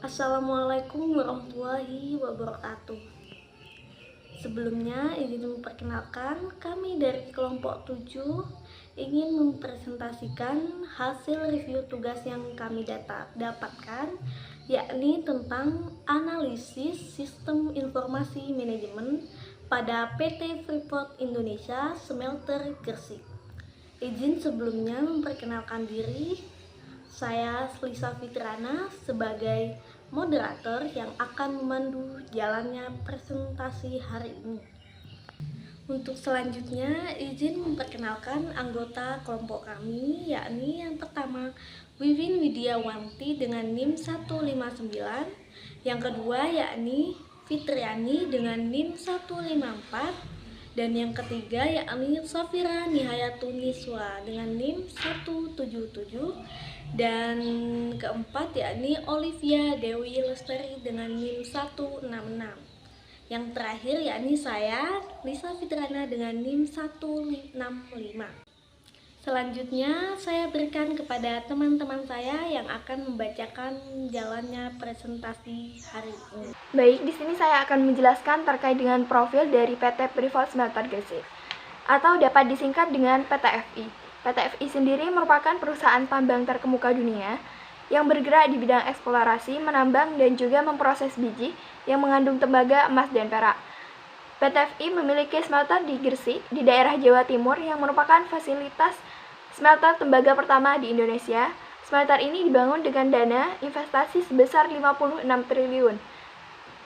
Assalamualaikum warahmatullahi wabarakatuh. Sebelumnya izin memperkenalkan, kami dari kelompok 7 ingin mempresentasikan hasil review tugas yang kami dapatkan, yakni tentang analisis sistem informasi manajemen pada PT Freeport Indonesia Smelter Gresik. Izin sebelumnya memperkenalkan diri. Saya Lisa Fitrana sebagai moderator yang akan memandu jalannya presentasi hari ini. Untuk selanjutnya, izin memperkenalkan anggota kelompok kami, yakni yang pertama Wiwin Widiawanti dengan NIM 159, yang kedua yakni Fitriani dengan NIM 154, dan yang ketiga yakni Safira Nihayatuniswa dengan NIM 177, dan keempat yakni Olivia Dewi Lestari dengan NIM 166. Yang terakhir yakni saya Lisa Fitrana dengan NIM 165. Selanjutnya saya berikan kepada teman-teman saya yang akan membacakan jalannya presentasi hari ini. Baik, di sini saya akan menjelaskan terkait dengan profil dari PT Freeport Smelter Gresik atau dapat disingkat dengan PTFI. PTFI sendiri merupakan perusahaan tambang terkemuka dunia yang bergerak di bidang eksplorasi, menambang, dan juga memproses biji yang mengandung tembaga, emas, dan perak. PTFI memiliki smelter di Gresik, di daerah Jawa Timur yang merupakan fasilitas smelter tembaga pertama di Indonesia. Smelter ini dibangun dengan dana investasi sebesar 56 triliun.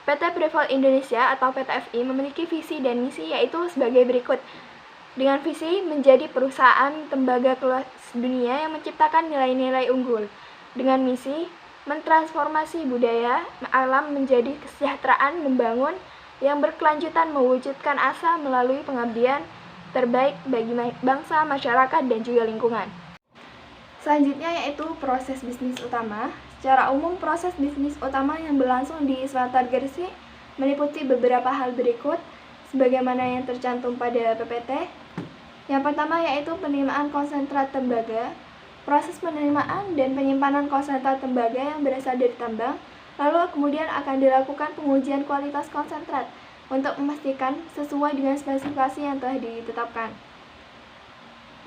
PT Freeport Indonesia atau PTFI memiliki visi dan misi yaitu sebagai berikut. Dengan visi menjadi perusahaan tembaga kelas dunia yang menciptakan nilai-nilai unggul. Dengan misi mentransformasi budaya alam menjadi kesejahteraan membangun yang berkelanjutan mewujudkan asa melalui pengabdian terbaik bagi bangsa, masyarakat, dan juga lingkungan. Selanjutnya yaitu proses bisnis utama. Secara umum, proses bisnis utama yang berlangsung di Smelter Gresik meliputi beberapa hal berikut sebagaimana yang tercantum pada PPT. Yang pertama yaitu penerimaan konsentrat tembaga. Proses penerimaan dan penyimpanan konsentrat tembaga yang berasal dari tambang, lalu kemudian akan dilakukan pengujian kualitas konsentrat untuk memastikan sesuai dengan spesifikasi yang telah ditetapkan.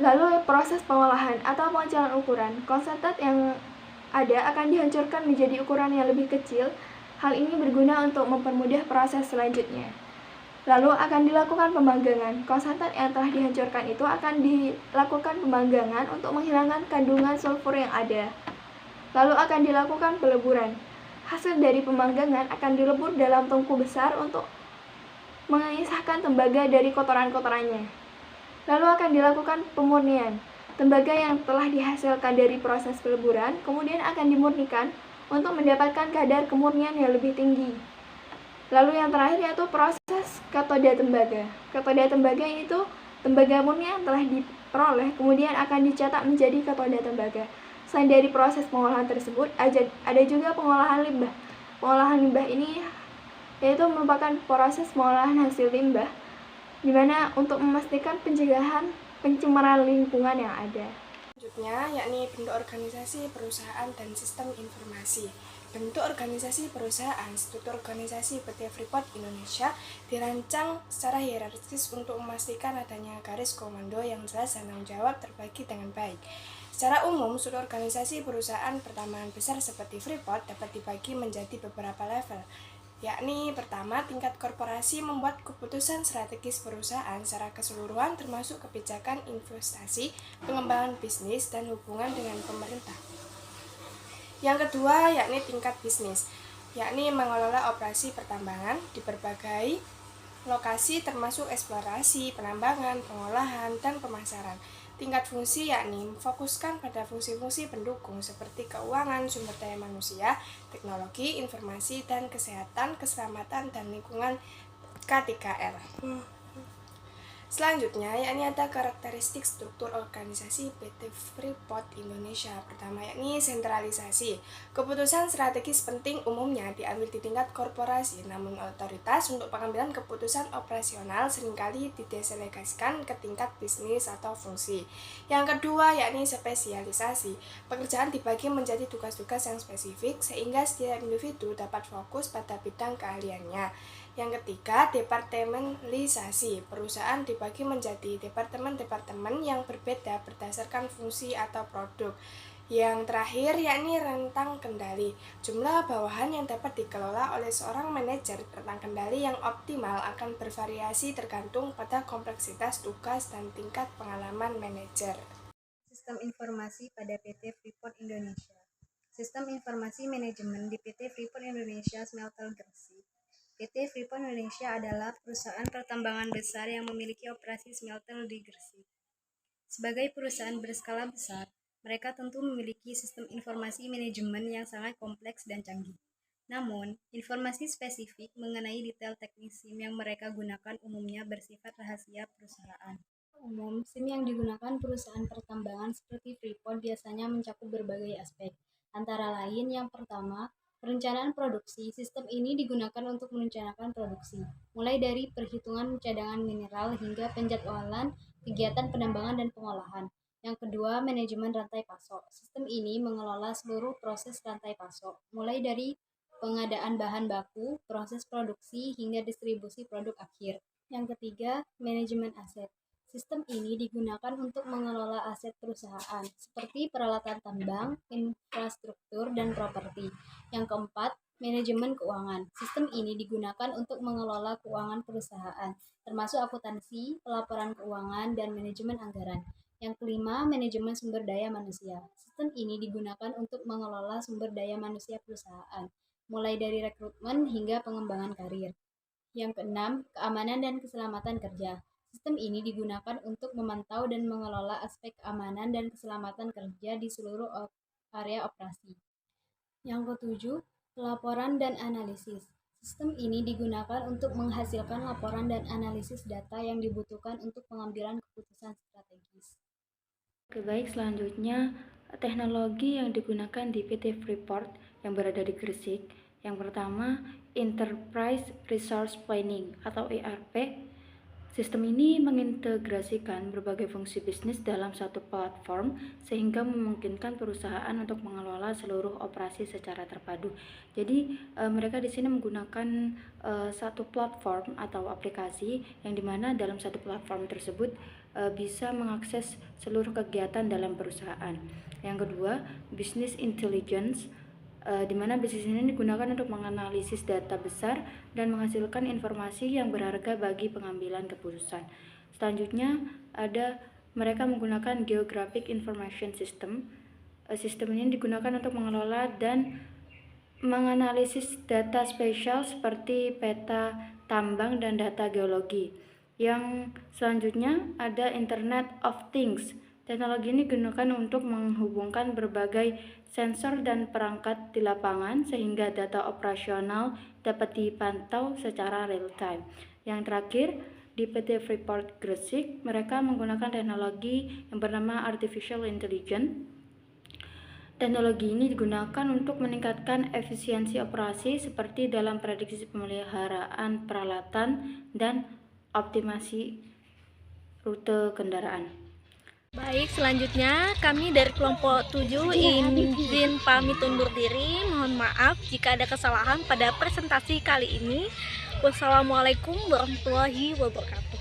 Lalu proses pengolahan atau pengecalan ukuran. Konsentrat yang ada akan dihancurkan menjadi ukuran yang lebih kecil. Hal ini berguna untuk mempermudah proses selanjutnya. Lalu akan dilakukan pemanggangan. Konsentrat yang telah dihancurkan itu akan dilakukan pemanggangan untuk menghilangkan kandungan sulfur yang ada. Lalu akan dilakukan peleburan. Hasil dari pemanggangan akan dilebur dalam tungku besar untuk mengisahkan tembaga dari kotoran-kotorannya. Lalu akan dilakukan pemurnian. Tembaga yang telah dihasilkan dari proses peleburan kemudian akan dimurnikan untuk mendapatkan kadar kemurnian yang lebih tinggi. Lalu yang terakhir yaitu proses katoda tembaga. Katoda tembaga itu tembaga murni yang telah diperoleh kemudian akan dicetak menjadi katoda tembaga. Selain dari proses pengolahan tersebut, ada juga pengolahan limbah. Pengolahan limbah ini yaitu merupakan proses pengolahan hasil limbah di mana untuk memastikan pencegahan pencemaran lingkungan yang ada. Selanjutnya yakni bentuk organisasi perusahaan dan sistem informasi. Bentuk organisasi perusahaan, struktur organisasi PT Freeport Indonesia dirancang secara hierarkis untuk memastikan adanya garis komando yang jelas dan tanggung jawab terbagi dengan baik. Secara umum, struktur organisasi perusahaan pertambangan besar seperti Freeport dapat dibagi menjadi beberapa level, yakni pertama, tingkat korporasi membuat keputusan strategis perusahaan secara keseluruhan termasuk kebijakan investasi, pengembangan bisnis, dan hubungan dengan pemerintah. Yang kedua, yakni tingkat bisnis, yakni mengelola operasi pertambangan di berbagai lokasi termasuk eksplorasi, penambangan, pengolahan, dan pemasaran. Tingkat fungsi yakni memfokuskan pada fungsi-fungsi pendukung seperti keuangan, sumber daya manusia, teknologi, informasi, dan kesehatan, keselamatan, dan lingkungan K3R. Selanjutnya, yakni ada karakteristik struktur organisasi PT Freeport Indonesia. Pertama, yakni sentralisasi. Keputusan strategis penting umumnya diambil di tingkat korporasi, namun otoritas untuk pengambilan keputusan operasional seringkali didelegasikan ke tingkat bisnis atau fungsi. Yang kedua, yakni spesialisasi. Pekerjaan dibagi menjadi tugas-tugas yang spesifik, sehingga setiap individu dapat fokus pada bidang keahliannya. Yang ketiga, departementalisasi. Perusahaan dibagi menjadi departemen-departemen yang berbeda berdasarkan fungsi atau produk. Yang terakhir, yakni rentang kendali. Jumlah bawahan yang dapat dikelola oleh seorang manajer rentang kendali yang optimal akan bervariasi tergantung pada kompleksitas tugas dan tingkat pengalaman manajer. Sistem informasi pada PT Freeport Indonesia. Sistem informasi manajemen di PT Freeport Indonesia Smelter Gresik. PT Freeport Indonesia adalah perusahaan pertambangan besar yang memiliki operasi smelter di Gresik. Sebagai perusahaan berskala besar, mereka tentu memiliki sistem informasi manajemen yang sangat kompleks dan canggih. Namun, informasi spesifik mengenai detail teknis SIM yang mereka gunakan umumnya bersifat rahasia perusahaan. Umum, SIM yang digunakan perusahaan pertambangan seperti Freeport biasanya mencakup berbagai aspek. Antara lain, yang pertama, perencanaan produksi. Sistem ini digunakan untuk merencanakan produksi, mulai dari perhitungan cadangan mineral hingga penjadwalan kegiatan penambangan dan pengolahan. Yang kedua, manajemen rantai pasok. Sistem ini mengelola seluruh proses rantai pasok, mulai dari pengadaan bahan baku, proses produksi, hingga distribusi produk akhir. Yang ketiga, manajemen aset. Sistem ini digunakan untuk mengelola aset perusahaan, seperti peralatan tambang, infrastruktur, dan properti. Yang keempat, manajemen keuangan. Sistem ini digunakan untuk mengelola keuangan perusahaan, termasuk akuntansi, pelaporan keuangan, dan manajemen anggaran. Yang kelima, manajemen sumber daya manusia. Sistem ini digunakan untuk mengelola sumber daya manusia perusahaan, mulai dari rekrutmen hingga pengembangan karir. Yang keenam, keamanan dan keselamatan kerja. Sistem ini digunakan untuk memantau dan mengelola aspek keamanan dan keselamatan kerja di seluruh area operasi. Yang ketujuh, pelaporan dan analisis. Sistem ini digunakan untuk menghasilkan laporan dan analisis data yang dibutuhkan untuk pengambilan keputusan strategis. Oke, baik, selanjutnya teknologi yang digunakan di PT Freeport yang berada di Gresik. Yang pertama, Enterprise Resource Planning atau ERP. Sistem ini mengintegrasikan berbagai fungsi bisnis dalam satu platform sehingga memungkinkan perusahaan untuk mengelola seluruh operasi secara terpadu. Jadi mereka di sini menggunakan satu platform atau aplikasi yang dimana dalam satu platform tersebut bisa mengakses seluruh kegiatan dalam perusahaan. Yang kedua, business intelligence, di mana bisnis ini digunakan untuk menganalisis data besar dan menghasilkan informasi yang berharga bagi pengambilan keputusan. Selanjutnya ada mereka menggunakan Geographic Information System. Sistem ini digunakan untuk mengelola dan menganalisis data spesial seperti peta tambang dan data geologi. Yang selanjutnya ada Internet of Things. Teknologi ini digunakan untuk menghubungkan berbagai sensor dan perangkat di lapangan sehingga data operasional dapat dipantau secara real time. Yang terakhir, di PT Freeport Gresik, mereka menggunakan teknologi yang bernama Artificial Intelligence. Teknologi ini digunakan untuk meningkatkan efisiensi operasi seperti dalam prediksi pemeliharaan peralatan dan optimasi rute kendaraan. Baik, selanjutnya kami dari kelompok 7 izin pamit undur diri. Mohon maaf jika ada kesalahan pada presentasi kali ini. Wassalamualaikum warahmatullahi wabarakatuh.